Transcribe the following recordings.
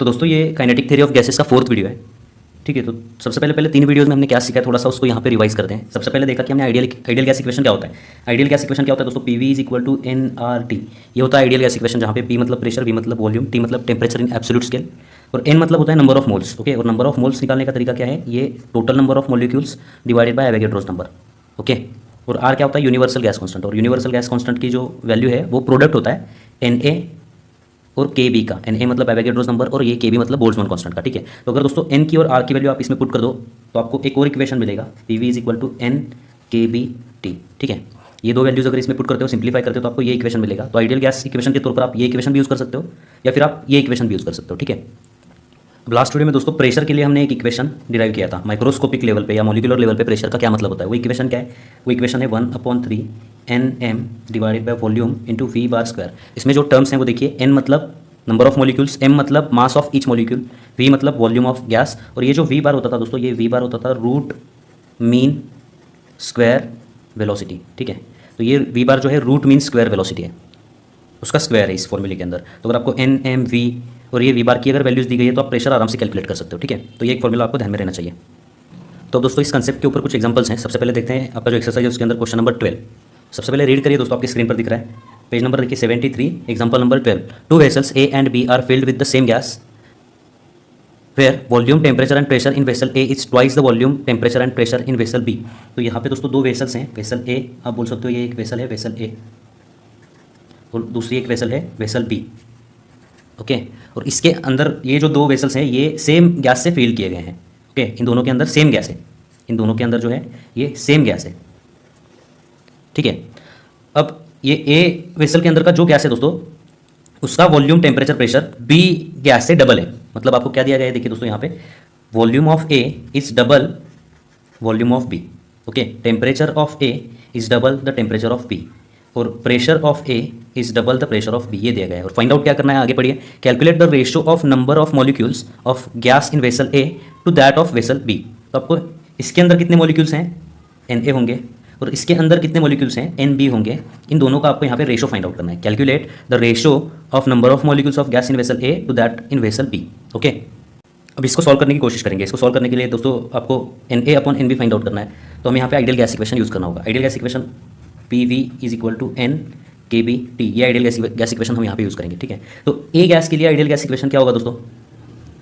तो दोस्तों ये काइनेटिक थ्योरी ऑफ गैसेस का 4th वीडियो है। ठीक है, तो सबसे पहले 3 वीडियोस में हमने क्या सीखा है, थोड़ा सा उसको यहाँ पे रिवाइज करते हैं। सबसे पहले देखा कि हमने आइडियल गैस इक्वेशन क्या होता है। आइडियल गैस इक्वेशन क्या होता है दोस्तों, P V is equal to N R T. ये होता है आइडियल गैस इक्वेशन, जहाँ पे पी मतलब प्रेशर, वी मतलब वॉल्यूम, टी मतलब टेम्परेचर इन एब्सोल्यूट स्केल, और एन मतलब होता है नंबर ऑफ मोल्स। ओके, और नंबर ऑफ मोल्स निकालने का तरीका क्या है, ये total number of molecules divided by Avogadro's number. Okay, और आर क्या होता है, यूनिवर्सल गैस कांस्टेंट, और यूनिवर्सल गैस कांस्टेंट की जो वैल्यू है वो प्रोडक्ट होता है एन ए और के बी का। एन ए मतलब एवोगैड्रोस नंबर और ये के बी मतलब बोल्ट्जमान कांस्टेंट का। ठीक है, तो अगर दोस्तों एन की और आर की वैल्यू आप इसमें पुट कर दो तो आपको एक और इक्वेशन मिलेगा, P V is equal to N K B T. ठीक है, ये दो वैल्यूज अगर इसमें पुट करते हो, सिंप्लीफाई करते हो, तो आपको ये इक्वेशन मिलेगा। तो आइडियल गैस इक्वेशन के तौर पर आप ये इक्वेशन भी यूज़ कर सकते हो या फिर आप ये इक्वेशन भी यूज़ कर सकते हो। ठीक है, अब लास्ट वीडियो में दोस्तों प्रेशर के लिए हमने एक इक्वेशन डिराइव किया था, माइक्रोस्कोपिक लेवल पे या मॉलिक्यूलर लेवल पे प्रेशर का क्या मतलब होता है। वो इक्वेशन क्या है, वो इक्वेशन है 1/3 N M divided by volume into V bar square. इसमें जो टर्म्स हैं वो देखिए, एन मतलब नंबर ऑफ मॉलिक्यूल्स, एम मतलब mass of each molecule, V मतलब वॉल्यूम ऑफ गैस, और ये जो वी बार होता था दोस्तों, ये वी बार होता था रूट मीन स्क्वायर वेलोसिटी। ठीक है, तो ये वी बार जो है रूट मीन स्क्वायर वेलोसिटी है, उसका स्क्वायर है इस फॉर्मूले के अंदर। तो अगर आपको एन एम वी और ये वी बार की अगर वैल्यूज दी गई है तो आप प्रेशर आराम से कैलकुलेट कर सकते हो। ठीक है, तो ये एक फॉर्मूला आपको ध्यान में रहना चाहिए। तो दोस्तों इस कंसेप्ट के ऊपर कुछ एग्जांपल्स हैं। सबसे पहले देखते हैं आपका जो एक्सरसाइज है उसके अंदर क्वेश्चन नंबर 12। सबसे पहले रीड करिए दोस्तों, आपकी स्क्रीन पर दिख रहा है, पेज नंबर देखिए 73, example number 12। 2 vessels A and B are filled with the same gas where volume temperature and pressure in vessel A is twice the volume temperature and pressure in vessel B। तो यहाँ पे दोस्तों दो vessels हैं, vessel A आप बोल सकते हो, ये एक वेसल है वेसल A और दूसरी एक वेसल है वेसल B। ओके, और इसके अंदर ये जो दो वेसल्स हैं ये सेम गैस से फिल किए गए हैं। ओके, इन दोनों के अंदर सेम गैस है, इन दोनों के अंदर जो है ये सेम गैस है। ठीक है, अब ये ए वेसल के अंदर का जो गैस है दोस्तों, उसका volume temperature pressure B gas से डबल है। मतलब आपको क्या दिया गया है, देखिए दोस्तों यहाँ पे volume of A is double volume of B. Okay, temperature of A is double the temperature of B और pressure of A is double the pressure of B, ये दिया गया है। और फाइंड आउट क्या करना है, आगे पढ़िए। Calculate the ratio of number of molecules of gas in vessel A to that of vessel B. तो आपको इसके अंदर कितने मॉलिक्यूल्स हैं, एन ए होंगे, और इसके अंदर कितने मॉलिक्यूल्स हैं, एन बी होंगे। इन दोनों का आपको यहाँ पे रेशो फाइंड आउट करना है। Calculate the ratio of number of molecules of gas in vessel A to that in vessel B. Okay, अब इसको सॉल्व करने की कोशिश करेंगे। इसको सॉल्व करने के लिए दोस्तों आपको N A upon N B find out करना है। तो हमें यहाँ पे आइडियल गैस इक्वेशन यूज़ करना होगा। Ideal gas equation P V is equal to N K B T, ये आइडियल गैस इक्वेशन हम यहाँ पे यूज़ करेंगे। ठीक है, तो ए गैस के लिए आइडियल गैस इक्वेशन क्या होगा दोस्तों,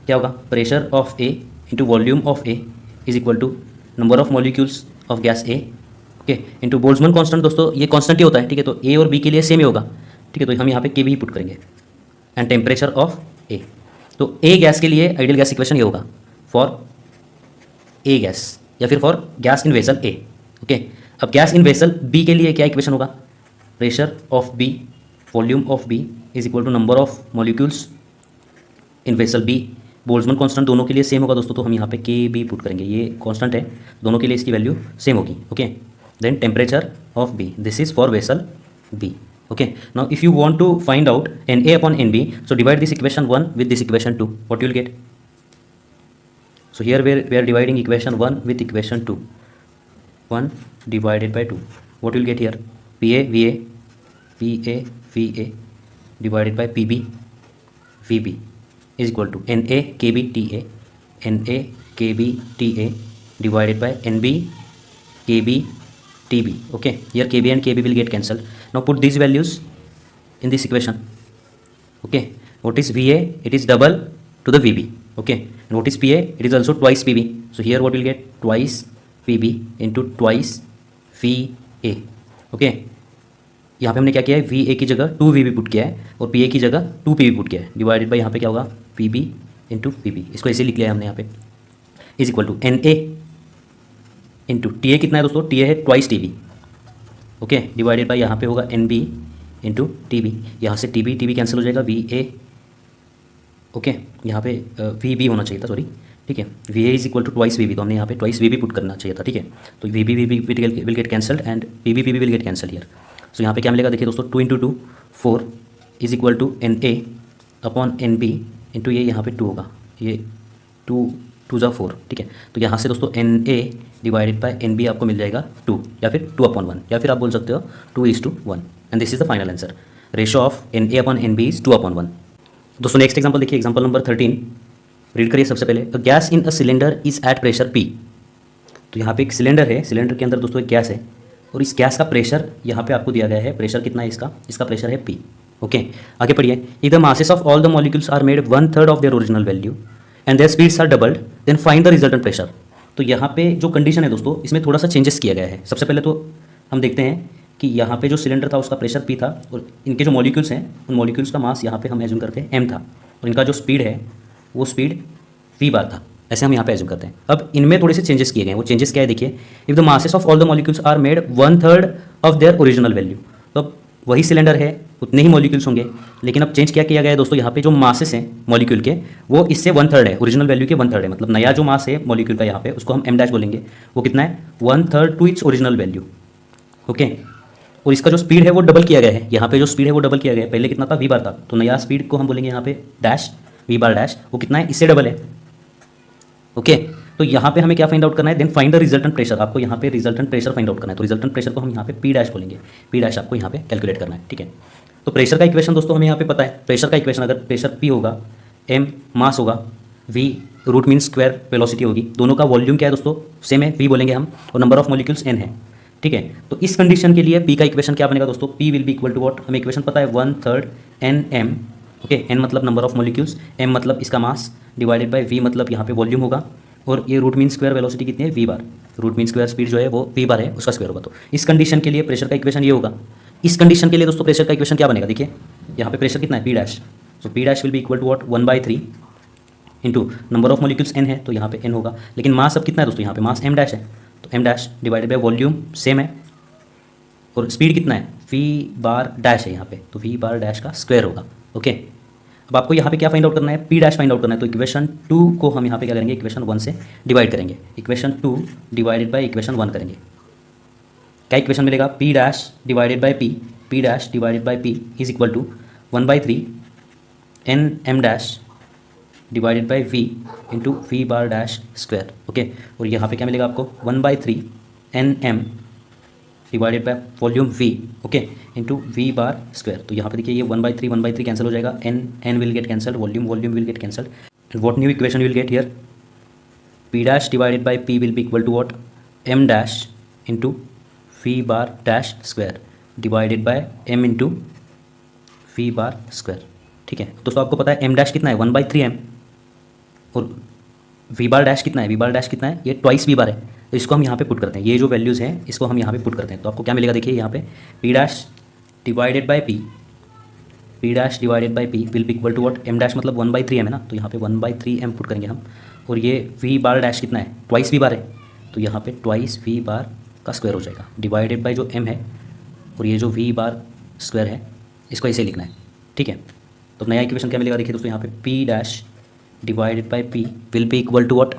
क्या होगा, pressure of A into volume of A is equal to number of molecules of gas A, okay, into Boltzmann constant. दोस्तों ये कांस्टेंट ही होता है। ठीक है, तो ए और बी के लिए सेम ही होगा। ठीक है, तो हम यहाँ पे के बी पुट करेंगे एंड टेम्परेचर ऑफ ए। तो ए गैस के लिए आइडियल गैस इक्वेशन ये होगा फॉर ए गैस या फिर for gas in vessel A. Okay, अब गैस इन वेसल बी के लिए क्या इक्वेशन होगा, pressure of B volume of B is equal to number of molecules in vessel B. Boltzmann constant दोनों के लिए सेम होगा दोस्तों, तो हम यहाँ पे के बी पुट करेंगे, ये कांस्टेंट है, दोनों के लिए इसकी वैल्यू सेम होगी। Okay, then temperature of B, this is for vessel B। okay, now if you want to find out Na upon Nb, so divide this equation 1 with this equation 2, what you will get? So here we are dividing equation 1 with equation 2, 1 divided by 2, what you will get here, Pa Va Pa Va divided by Pb Vb is equal to Na Kb Ta Na Kb Ta divided by Nb Kb TB. okay, here KB and KB will get cancelled. Now put these values in this equation. okay, what is VA, it is double to the VB. okay, and what is PA, it is also twice PB. so here what will get, twice PB into twice VA. okay, यहाँ पे हमने क्या किया है, VA की जगह 2VB put किया है और PA की जगह 2PB पुट किया है, डिवाइडेड बाई यहाँ पे क्या होगा, PB इंटू PB। इसको ऐसे लिख लिया है हमने यहाँ पे, is equal to NA into T A कितना है दोस्तों, टी ए है twice T B. Okay, divided by यहाँ पे होगा N B into T B, यहाँ से टी बी कैंसिल हो जाएगा, वी ए। ओके, यहाँ पे वी बी होना चाहिए था, सॉरी। ठीक है, V A is equal to twice V B, तो हमने यहाँ पे ट्वाइस वी बी पुट करना चाहिए था। ठीक है, तो V B will get cancelled and P B will get cancel here. So यहाँ पे क्या मिलेगा, देखिए दोस्तों, 2 into 2 4 is equal to n A upon N B into ये यहाँ पे 2 होगा, ये 2 2 4। ठीक है, तो यहाँ से दोस्तों N A divided by N B आपको मिल जाएगा 2 या फिर 2/1, या फिर आप बोल सकते हो 2:1, and this is the final answer. Ratio of N A upon N B is 2/1। दोस्तों नेक्स्ट एग्जांपल देखिए, एग्जांपल नंबर 13 रीड करिए सबसे पहले। Gas in a cylinder is at pressure P. तो यहाँ पे एक सिलेंडर है, सिलेंडर के अंदर दोस्तों एक गैस है और इस गैस का प्रेशर यहाँ पे आपको दिया गया है। प्रेशर कितना है इसका प्रेशर है पी। ओके, आगे पढ़िए। If the masses of all the molecules are made 1/3 of their original value and their speeds are doubled then find the resultant pressure. तो यहाँ पे जो कंडीशन है दोस्तों, इसमें थोड़ा सा चेंजेस किया गया है। सबसे पहले तो हम देखते हैं कि यहाँ पे जो सिलेंडर था उसका प्रेशर पी था और इनके जो मॉलिक्यूल्स हैं उन मॉलिक्यूल्स का मास यहाँ पे हम एज्यूम करते हैं m था और इनका जो स्पीड है वो स्पीड v बार था, ऐसे हम यहाँ पे एज्यूम करते हैं। अब इनमें थोड़े से चेंजेस किए गए हैं। वो चेंजेस क्या है देखिए। If the masses of all the molecules are made 1/3 of their original value. तो अब वही सिलेंडर है, उतने ही मॉलिक्यूल्स होंगे, लेकिन अब चेंज क्या किया गया है दोस्तों, यहाँ पे जो मासेस हैं मॉलिक्यूल के वो इससे 1/3 है, ओरिजिनल वैल्यू के 1/3 है। मतलब नया जो मास है मॉलिक्यूल का यहाँ पे उसको हम m' बोलेंगे, वो कितना है 1/3 to its original value. Okay, और इसका जो स्पीड है वो डबल किया गया है। यहाँ पे जो स्पीड है वो डबल किया गया है। पहले कितना था v बार था, तो नया स्पीड को हम बोलेंगे यहाँ पे डैश v बार डैश, वो कितना है इससे डबल है। ओके, तो यहाँ पे हमें क्या फाइंड आउट करना है, then find the resultant pressure. आपको यहाँ पे रिजल्टेंट प्रेशर फाइंड आउट करना है। तो रिजल्टेंट प्रेशर को हम यहाँ पे पी डैश बोलेंगे, पी डैश आपको यहाँ पे कैलकुलेट करना है। ठीक है, तो प्रेशर का इक्वेशन दोस्तों हमें यहाँ पे पता है। प्रेशर का इक्वेशन अगर प्रेशर पी होगा, m मास होगा, v root mean square velocity होगी, दोनों का वॉल्यूम क्या है दोस्तों सेम है, v बोलेंगे हम, और नंबर ऑफ मॉलिक्यूल्स n है। ठीक है, तो इस कंडीशन के लिए p का इक्वेशन क्या बनेगा दोस्तों, p will be equal to what, हमें इक्वेशन पता है 1/3 nm। ओके, n मतलब नंबर ऑफ मॉलिक्यूल्स, m मतलब इसका मास, डिवाइडेड बाय v मतलब यहाँ पे वॉल्यूम होगा, और ये रूट मीन स्क्वायर वेलोसिटी कितनी है v बार, रूट मीन स्क्वायर स्पीड जो है वो v बार है, उसका स्क्वायर होगा। तो इस कंडीशन के लिए प्रेशर का इक्वेशन ये होगा। इस कंडीशन के लिए दोस्तों प्रेशर का इक्वेशन क्या बनेगा, देखिए यहाँ पे प्रेशर कितना है p डैश, तो p dash will be equal to what 1/3 into number of molecules n है, तो यहाँ पे n होगा, लेकिन मास अब कितना है दोस्तों, यहाँ पे मास m डैश है, तो m dash divided by volume same है, और स्पीड कितना है v बार डैश है यहाँ पे, तो v बार डैश का स्क्वायर होगा। ओके, अब आपको यहाँ पे क्या फाइंड आउट करना है, p डैश फाइंड आउट करना है। तो इक्वेशन 2 को हम यहाँ पे क्या करेंगे, इक्वेशन 1 से डिवाइड करेंगे, इक्वेशन 2 डिवाइडेड बाय इक्वेशन 1 करेंगे। क्या इक्वेशन मिलेगा, p dash divided by p dash divided by p is equal to 1/3 nm dash divided by v into v bar dash square. Okay, और यहाँ पे क्या मिलेगा आपको 1/3 nm divided by volume v, okay, into v bar square. तो यहाँ पे देखिए ये 1/3 कैंसिल हो जाएगा, n will get cancelled, volume will get cancelled, and what new equation will get here, p dash divided by p will be equal to what m dash into v bar dash square divided by m into v bar square. ठीक है दोस्तों, आपको पता है m dash कितना है 1/3 m, और v bar dash कितना है, v बार डैश कितना है, ये ट्वाइस v बार है, तो इसको हम यहाँ पे पुट करते हैं। ये जो वैल्यूज़ हैं इसको हम यहाँ पे पुट करते हैं, तो आपको क्या मिलेगा देखिए यहाँ पे p dash divided by p dash divided by p will be equal to what m dash मतलब 1/3 m है ना, तो यहाँ पे 1/3 m पुट करेंगे हम, और ये v बार डैश कितना है ट्वाइस v बार है, तो यहाँ पे ट्वाइस v बार का स्क्वायर हो जाएगा, डिवाइडेड बाय जो m है, और ये जो v बार स्क्वायर है इसको ऐसे लिखना है। ठीक है, तो नया इक्वेशन क्या मिलेगा देखिए दोस्तों, यहाँ पे p dash divided by p will be equal to what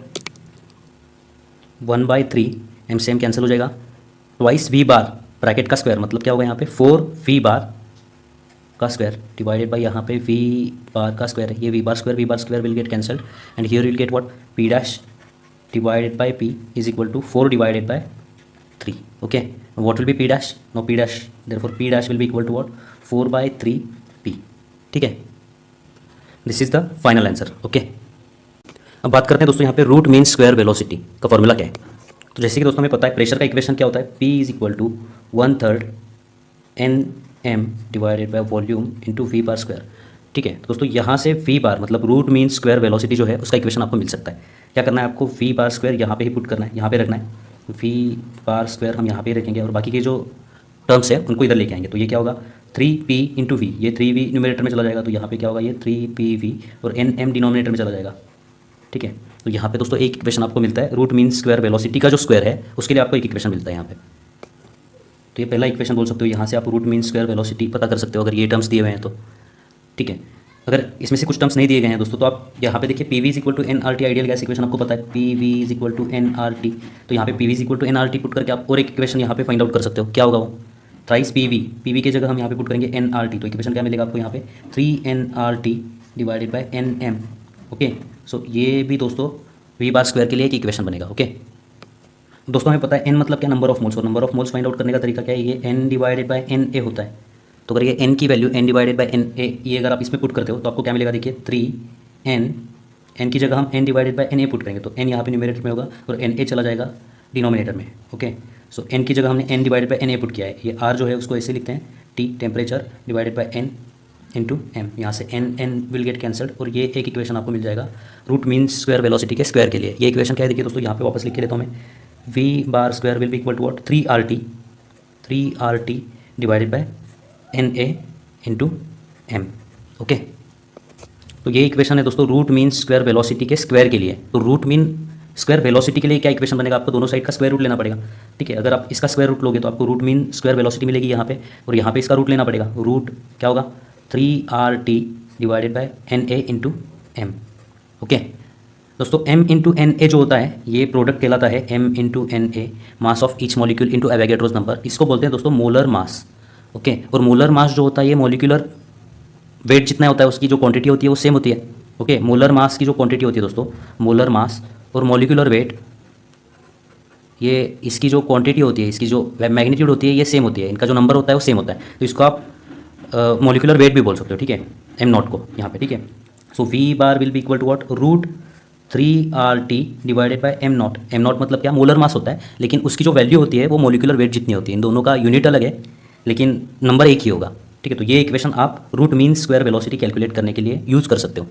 1/3 m से m कैंसिल हो जाएगा, ट्वाइस v बार ब्रैकेट का स्क्वायर मतलब क्या होगा यहाँ पे 4v बार का स्क्वायर डिवाइडेड बाय यहाँ पे v बार का स्क्वायर है, ये v bar square will get cancelled, and here will get what p dash divided by p is equal to 4 divided by 3। Okay, what will be p dash, no p dash, therefore p dash will be equal to what 4/3p। ठीक है, this is the final answer. Okay, अब बात करते हैं दोस्तों यहाँ पे root mean square velocity का फॉर्मूला क्या है। तो जैसे कि दोस्तों हमें पता है प्रेशर का इक्वेशन क्या होता है, p is equal to 1/3 nm divided by volume into v bar square. ठीक है, तो दोस्तों यहाँ से v बार मतलब रूट मीन स्क्वायर वेलोसिटी जो है उसका इक्वेशन आपको मिल सकता है। क्या करना है आपको, v बार स्क्वायर यहाँ पे ही पुट करना है, यहाँ पे रखना है, v बार स्क्वायर हम यहाँ पे रखेंगे, और बाकी के जो टर्म्स है उनको इधर लेके आएंगे। तो ये क्या होगा 3p इंटू v, ये 3v न्यूमरेटर में चला जाएगा, तो यहाँ पे क्या होगा ये 3pv, और nm डिनोमिनेटर में चला जाएगा। ठीक है, तो यहाँ पे दोस्तों एक इक्वेशन आपको मिलता है, रूट मीन स्क्वायर वेलोसिटी का जो स्क्वायर है उसके लिए आपको एक इक्वेशन मिलता है यहाँ पे। तो ये पहला इक्वेशन बोल सकते हो, यहाँ से आप रूट मीन स्क्वायर वेलोसिटी पता कर सकते हो अगर ये टर्म्स दिए हुए हैं तो। ठीक है, अगर इसमें से कुछ टर्म्स नहीं दिए गए हैं दोस्तों, तो आप यहाँ पे देखिए P V is equal to N R T, ideal gas equation आपको पता है, P V is equal to N R T, तो यहाँ पे P V is equal to N R T put करके आप और एक इक्वेशन यहाँ पे फाइंड आउट कर सकते हो। क्या होगा वो, थ्राइस पी वी की जगह हम यहाँ पे पुट करेंगे एन आर टी, तो इक्वेशन क्या मिलेगा आपको यहाँ पे 3nRT divided by nm। Okay, so ये भी दोस्तों वी बार स्क्वायर के लिए एक इक्वेशन बनेगा। ओके दोस्तों, हमें पता है n मतलब क्या, नंबर ऑफ मोल्स, और number of moles find out करने का तरीका क्या है, ये n डिवाइडेड बाय na होता है। तो अगर ये n की value n divided by N A ये अगर आप इसमें पुट करते हो तो आपको क्या मिलेगा, देखिए 3n की जगह हम n divided by N A put करेंगे तो n यहाँ पे न्यूमरेटर में होगा और एन ए चला जाएगा डिनोमिनेटर में। ओके, सो n की जगह हमने n divided by N A put किया है। ये r जो है उसको ऐसे लिखते हैं T temperature divided by n into M, यहाँ से n विल गेट कैंसल्ड और ये एक इक्वेशन आपको मिल जाएगा रूट मीन स्क्वायर वेलोसिटी के स्क्वायर के लिए। ये इक्वेशन क्या है देखिए दोस्तों, यहाँ पे वापस लिख के देता हूँ मैं, v bar square will be equal to what 3RT divided by N A into M. Okay, तो ये इक्वेशन है दोस्तों रूट मीन स्क्वायर वेलोसिटी के स्क्वायर के लिए। तो रूट मीन स्क्वायर वेलोसिटी के लिए क्या इक्वेशन बनेगा, आपको दोनों साइड का स्क्वायर रूट लेना पड़ेगा। ठीक है, अगर आप इसका स्क्वायर रूट लोगे तो आपको रूट मीन स्क्वायर वेलोसिटी मिलेगी यहाँ पे, और यहाँ पे इसका रूट लेना पड़ेगा। रूट क्या होगा 3RT divided by N A into M. Okay दोस्तों, m इंटू एन ए जो होता है ये प्रोडक्ट कहलाता है m into N A, mass of each molecule into Avogadro's number. इसको बोलते हैं दोस्तों मोलर मास। ओके, और मोलर मास जो होता है ये मॉलिक्यूलर वेट जितना होता है उसकी जो क्वांटिटी होती है वो सेम होती है। ओके, मोलर मास की जो क्वांटिटी होती है दोस्तों, मोलर मास और मॉलिक्यूलर वेट, ये इसकी जो क्वांटिटी होती है, इसकी जो मैग्नीट्यूड होती है ये सेम होती है, इनका जो नंबर होता है वो सेम होता है। तो इसको आप मॉलिक्यूलर वेट भी बोल सकते हो। ठीक है, एम नॉट को यहाँ पे। ठीक है, so V bar will be equal to what root 3RT divided by M nought. M nought मतलब क्या, मोलर मास होता है, लेकिन उसकी जो वैल्यू होती है वो मॉलिक्यूलर वेट जितनी होती है। इन दोनों का यूनिट अलग है लेकिन नंबर एक ही होगा। ठीक है, तो ये इक्वेशन आप root mean square velocity calculate करने के लिए यूज़ कर सकते हो।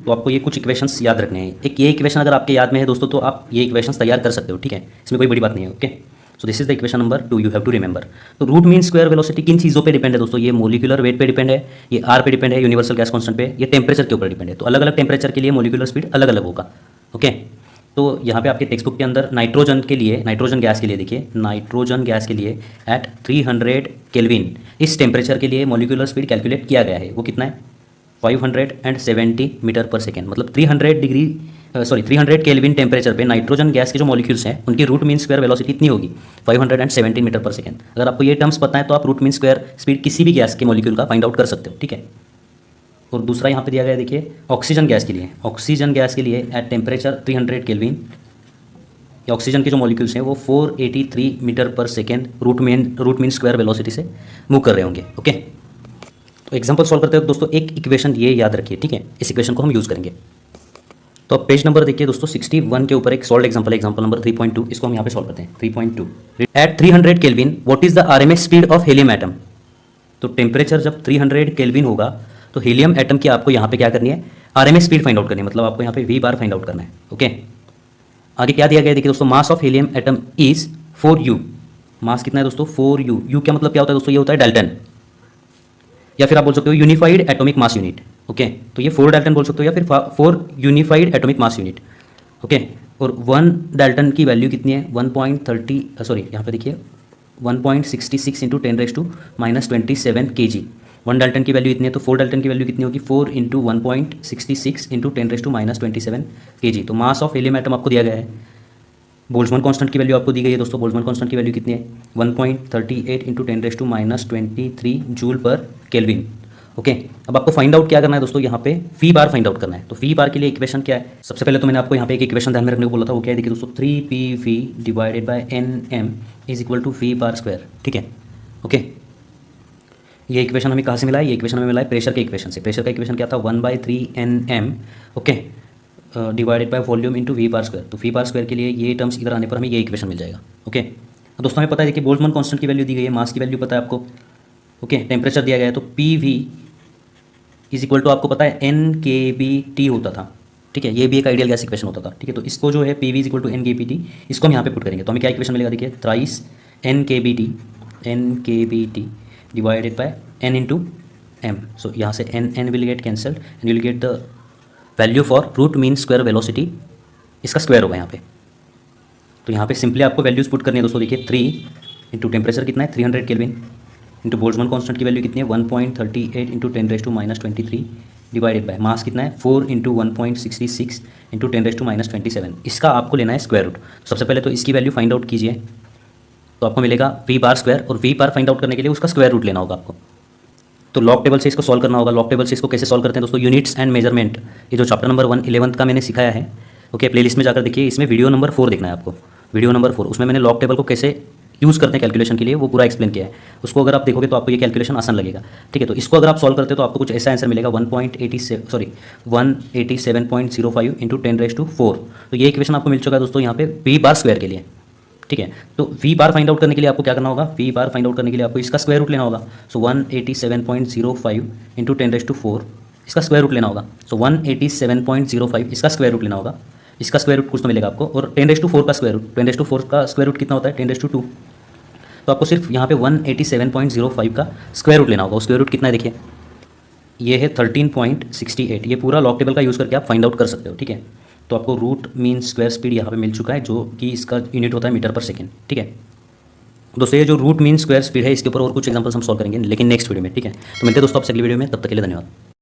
तो आपको ये कुछ इक्वेशंस याद रखने हैं। एक ये इक्वेशन अगर आपके याद में है दोस्तों तो आप ये इक्वेशंस तैयार कर सकते हो। ठीक है, इसमें कोई बड़ी बात नहीं है। Okay, so this is the equation number 2 you have to remember. तो रूट मीन स्क्वायर वेलोसिटी किन चीज़ों पे डिपेंड है दोस्तों, ये मॉलिक्यूलर वेट पे डिपेंड है, ये आर पे डिपेंड है, यूनिवर्सल गैस कांस्टेंट पे, ये टेम्परेचर के ऊपर डिपेंड है। तो अलग अलग टेम्परेचर के लिए मॉलिक्यूलर स्पीड अलग अलग होगा। ओके, तो यहाँ पे आपके टेक्स्ट बुक के अंदर नाइट्रोजन के लिए, नाइट्रोजन गैस के लिए देखिए, नाइट्रोजन गैस के लिए एट 300 केल्विन इस टेम्परेचर के लिए मॉलिक्यूलर स्पीड कैलकुलेट किया गया है। वो कितना है 570 मीटर पर सेकेंड, मतलब 300 केल्विन टेम्परेचर पे नाइट्रोजन गैस के जो मॉलिक्यूल्स हैं उनकी रूट मीन स्क्वायर वेलोसिटी इतनी होगी 570 मीटर पर सेकेंड। अगर आपको ये टर्म्स पता है तो आप रूट मीन स्क्वायर स्पीड किसी भी गैस के मॉलिक्यूल का फाइंड आउट कर सकते हो। ठीक है, और दूसरा यहाँ पे दिया गया है देखिए ऑक्सीजन गैस के लिए, ऑक्सीजन गैस के लिए एट टेम्परेचर 300 केल्विन ऑक्सीजन के जो मॉलिक्यूल्स हैं वो 483 मीटर पर second root mean square velocity से मूव कर रहे होंगे। ओके, तो एग्जांपल सॉल्व करते हो दोस्तों, एक इक्वेशन ये याद रखिए। ठीक है, इस इक्वेशन को हम यूज़ करेंगे। तो अब पेज नंबर देखिए दोस्तों 61 के ऊपर एक सॉल्व एग्जांपल है, एग्जांपल नंबर 3.2। इसको हम यहाँ पे सॉल्व करते हैं। 3.2 at 300 kelvin what is the RMS speed of helium atom. तो टेम्परेचर जब 300 केल्विन होगा तो हीलियम एटम की आपको यहाँ पे क्या करनी है, आरएमएस स्पीड फाइंड आउट करनी है, मतलब आपको यहाँ पे वी बार फाइंड आउट करना है। ओके, आगे क्या दिया गया है देखिए दोस्तों, mass of helium atom is 4U। मास कितना है दोस्तों 4U। यू क्या मतलब क्या होता है दोस्तों, ये होता है डाल्टन, या फिर आप बोल सकते हो unified atomic mass unit. Okay, तो ये 4 डाल्टन बोल सकते हो या फिर 4 unified atomic mass unit. Okay, और 1 डाल्टन की वैल्यू कितनी है 1.30 सॉरी यहाँ पे देखिए 1.66 इंटू 10⁻⁻27 kg। 1 डाल्टन की वैल्यू इतनी है तो 4 डाल्टन की वैल्यू कितनी होगी 4 इंटू 1.66 इंटू 10⁻⁻27 kg। तो मास ऑफ हीलियम एटम आपको दिया गया है। बोल्ट्जमान कांस्टेंट की वैल्यू आपको दी गई है दोस्तों, बोल्ट्जमान कांस्टेंट की वैल्यू कितनी है 1.38 इंटू 10⁻23 जूल पर केल्विन। ओके, अब आपको फाइंड आउट क्या करना है दोस्तों, यहाँ पे वी बार फाइंड आउट करना है। तो वी बार के लिए इक्वेशन क्या है, सबसे पहले तो मैंने आपको यहाँ पे एक इक्वेशन ध्यान में रखने को बोला था, वो क्या है देखिए दोस्तों 3PV divided by NM is equal to V bar square. ठीक है, ओके, ये इक्वेशन हमें कहाँ से मिला है, ये इक्वेशन हमें मिला है प्रेशर के इक्वेशन से। प्रेशर का इक्वेशन क्या था 1/3NM okay divided by volume into V bar square. तो वी बार स्क्वायर के लिए ये टर्म्स इधर आने पर हमें ये इक्वेशन मिल जाएगा। ओके, दोस्तों हमें पता है देखिए बोल्ट्जमान कांस्टेंट की वैल्यू दी गई है, मास की वैल्यू पता है आपको। ओके, टेम्परेचर दिया गया है तो PV इज इक्वल टू आपको पता है NKBT होता था। ठीक है, ये भी एक आइडियल गैस इक्वेशन होता था। ठीक है, तो इसको जो है PV is equal to NKBT इसको हम यहाँ पे पुट करेंगे तो हमें क्या इक्वेशन मिलेगा देखिए thrice NKBT divided by N into M। So यहाँ से N will get cancelled and will get the value for root mean square velocity, इसका स्क्वायर होगा यहाँ पे। तो यहाँ पे सिंपली आपको वैल्यूज पुट करनी है दोस्तों। देखिए 3 इंटू टेम्परेचर कितना है 300 केल्विन इंटू बोल्ट्जमान कांस्टेंट की वैल्यू कितनी है 1.38 इंटू 10⁻⁻23 डिवाइडेड बाय मास कितना है 4 इंटू 1.66 इंटू 10⁻⁻27। इसका आपको लेना है स्क्वायर रूट। सबसे पहले तो इसकी वैल्यू फाइंड आउट कीजिए तो आपको मिलेगा वी बार स्क्वायर, और वी बार फाइंड आउट करने के लिए उसका स्क्वायर रूट लेना होगा आपको। तो लॉग टेबल से इसको सॉल्व करना होगा। लॉग टेबल से इसको कैसे सॉल्व करते हैं दोस्तों, यूनिट्स एंड मेजरमेंट, ये जो चैप्टर नंबर 11 का मैंने सिखाया है। ओके, प्लेलिस्ट में जाकर देखिए, इसमें वीडियो नंबर 4 देखना है आपको, वीडियो नंबर 4। उसमें मैंने लॉग टेबल को कैसे यूज़ करते हैं कैलकुलेशन के लिए, वो पूरा एक्सप्लेन किया है। उसको अगर आप देखोगे तो आपको ये कैलकुलेशन आसान लगेगा। ठीक है, तो इसको अगर आप सॉल्व करते हो तो आपको कुछ ऐसा आंसर मिलेगा 187.05 इंटू 10⁻⁴। तो ये इक्वेशन आपको मिल चुका है दोस्तों यहाँ पे वी बार स्क्वायर के लिए। ठीक है, तो वी बार फाइंड आउट करने के लिए आपको क्या करना होगा, वी बार फाइंड आउट करने के लिए आपको इसका स्क्वायर रूट लेना होगा। सो 187.05 इंटू 10⁻⁴ इसका स्क्वायर रूट लेना होगा। सो 187.05 इसका स्क्वायर रूट लेना होगा। इसका स्क्वायर रूट कुछ तो मिलेगा आपको, और 10⁻⁴ का स्क्वायर रूट, 10⁻⁴ का स्क्वायर रूट कितना होता है 10⁻²। तो आपको सिर्फ यहाँ पे 187.05 का स्क्वायर रूट लेना होगा। स्क्वायर रूट कितना है देखिए, ये है 13.68। ये पूरा लॉग टेबल का यूज़ करके आप फाइंड आउट कर सकते हो। ठीक है, तो आपको रूट मीन स्क्वायर स्पीड यहाँ पे मिल चुका है, जो कि इसका यूनिट होता है मीटर पर सेकेंड। ठीक है दोस्तों, ये जो रूट मीन स्क्वायर स्पीड है इसके ऊपर और कुछ एग्जांपल्स हम सॉल्व करेंगे लेकिन नेक्स्ट वीडियो में। ठीक है, तो मिलते हैं दोस्तों आपसे अगली वीडियो में, तब तक के लिए धन्यवाद।